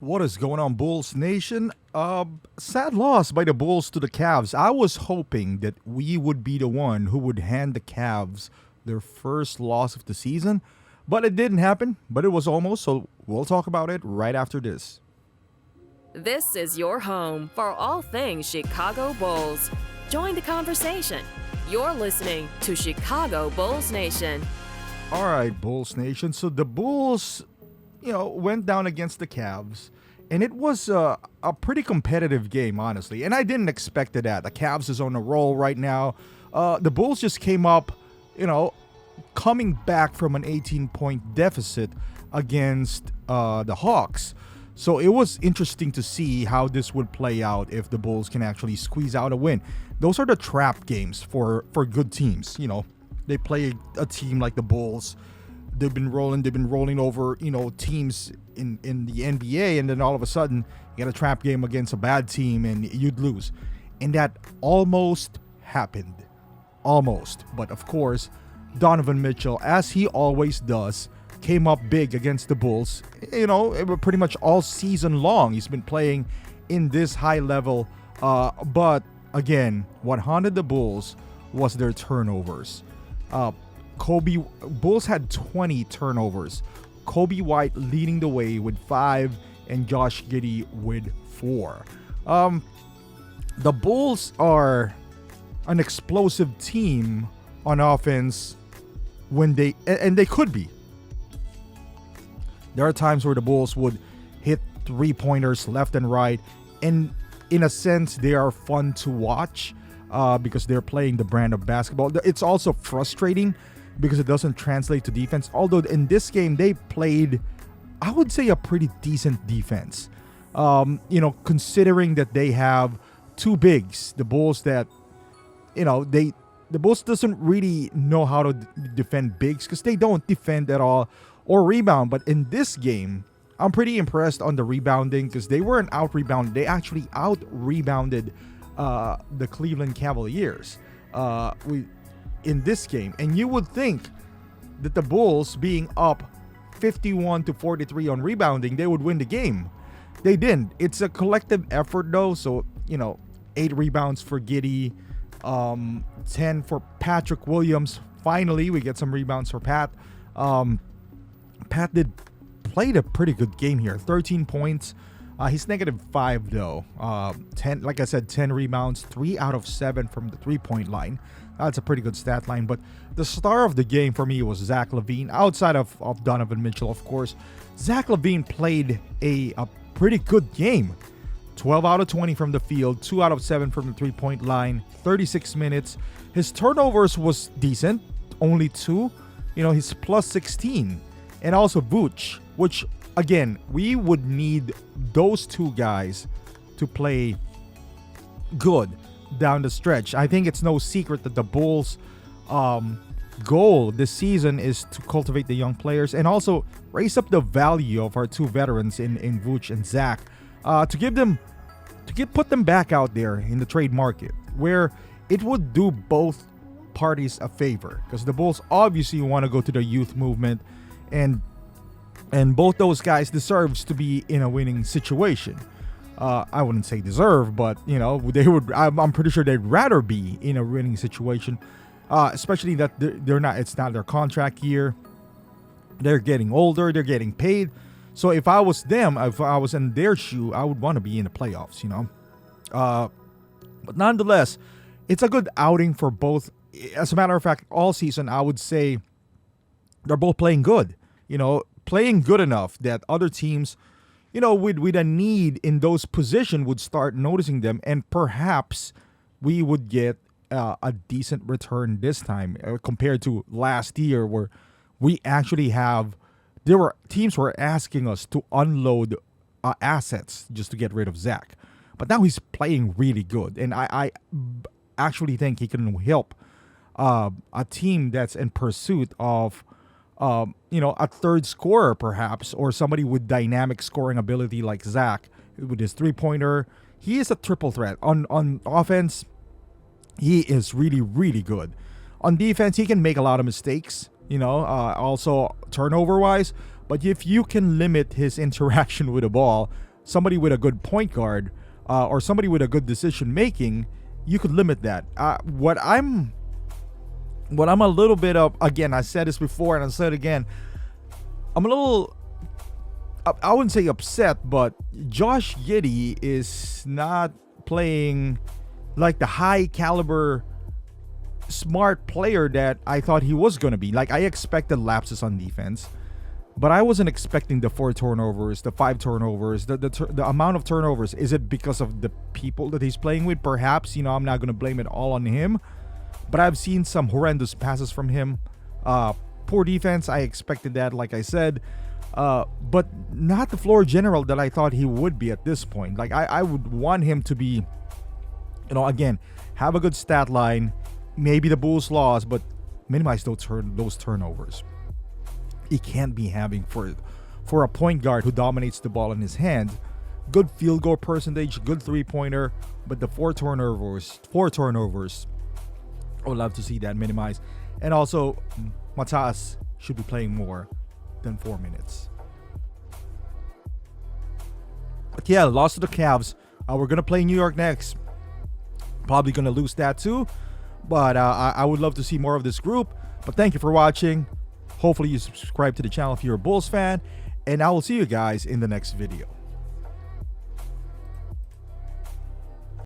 What is going on, Bulls Nation? Sad loss by the Bulls to the Cavs. I was hoping that we would be the one who would hand the Cavs their first loss of the season, but it didn't happen. But it was almost, so we'll talk about it right after this. This is your home for all things Chicago Bulls. Join the conversation. You're listening to Chicago Bulls Nation. All right, Bulls Nation. So the Bulls, went down against the Cavs, and it was a pretty competitive game, honestly. And I didn't expect that. The Cavs is on a roll right now. The Bulls just came up, coming back from an 18-point deficit against the Hawks. So it was interesting to see how this would play out if the Bulls can actually squeeze out a win. Those are the trap games for good teams. They play a team like the Bulls. They've been rolling over, teams in the NBA, and then all of a sudden you get a trap game against a bad team and you'd lose. And that almost happened. Almost. But of course, Donovan Mitchell, as he always does, came up big against the Bulls. Pretty much all season long he's been playing in this high level. But again, what haunted the Bulls was their turnovers. Bulls had 20 turnovers. Kobe White leading the way with 5 and Josh Giddey with 4. The Bulls are an explosive team on offense when they could be. There are times where the Bulls would hit three-pointers left and right, and in a sense they are fun to watch because they're playing the brand of basketball. It's also frustrating because it doesn't translate to defense. Although in this game they played, I would say, a pretty decent defense. Considering that they have two bigs, the Bulls that, the Bulls doesn't really know how to defend bigs because they don't defend at all or rebound. But in this game, I'm pretty impressed on the rebounding because they weren't out-rebounded. They actually out-rebounded the Cleveland Cavaliers in this game. And you would think that the Bulls, being up 51-43 on rebounding, they would win the game. They didn't. It's a collective effort though. So, 8 rebounds for Giddey, 10 for Patrick Williams. Finally, we get some rebounds for Pat. Pat played a pretty good game here. 13 points. He's -5 though. 10, like I said, 10 rebounds, 3 out of 7 from the 3-point line. That's a pretty good stat line. But the star of the game for me was Zach LaVine. Outside of Donovan Mitchell, of course, Zach LaVine played a pretty good game. 12 out of 20 from the field, 2 out of 7 from the 3-point line, 36 minutes. His turnovers was decent, only 2. He's plus 16. And also Vooch, which, again, we would need those two guys to play good down the stretch. I think it's no secret that the Bulls' goal this season is to cultivate the young players and also raise up the value of our two veterans in Vooch and Zach put them back out there in the trade market where it would do both parties a favor, because the Bulls obviously want to go to the youth movement, and both those guys deserves to be in a winning situation. I wouldn't say deserve, but they would. I'm pretty sure they'd rather be in a winning situation, especially that they're not. It's not their contract year. They're getting older. They're getting paid. So if I was them, if I was in their shoe, I would want to be in the playoffs. But nonetheless, it's a good outing for both. As a matter of fact, all season I would say they're both playing good. Playing good enough that other teams, with a need in those positions would start noticing them, and perhaps we would get a decent return this time compared to last year, where we actually teams were asking us to unload assets just to get rid of Zach. But now he's playing really good, and I actually think he can help a team that's in pursuit of a third scorer perhaps, or somebody with dynamic scoring ability like Zach with his 3-pointer. He is a triple threat. On offense, he is really, really good. On defense, he can make a lot of mistakes, also turnover-wise. But if you can limit his interaction with the ball, somebody with a good point guard or somebody with a good decision making, you could limit that. What I'm a little bit of, again, I said this before and I said it again, I'm a little, I wouldn't say upset, but Josh Giddey is not playing like the high caliber smart player that I thought he was going to be. Like, I expected lapses on defense, but I wasn't expecting the 4 turnovers, the 5 turnovers, the amount of turnovers. Is it because of the people that he's playing with? Perhaps, I'm not going to blame it all on him, but I've seen some horrendous passes from him. Poor defense, I expected that, like I said, but not the floor general that I thought he would be at this point. Like, I would want him to be, again, have a good stat line. Maybe the Bulls lost, but minimize those turnovers. He can't be having, for a point guard who dominates the ball in his hand, good field goal percentage, good 3-pointer, but the 4 turnovers, I would love to see that minimized. And also, Matas should be playing more than 4 minutes. But yeah, lost to the Cavs. We're going to play New York next. Probably going to lose that too. But I would love to see more of this group. But thank you for watching. Hopefully you subscribe to the channel if you're a Bulls fan. And I will see you guys in the next video.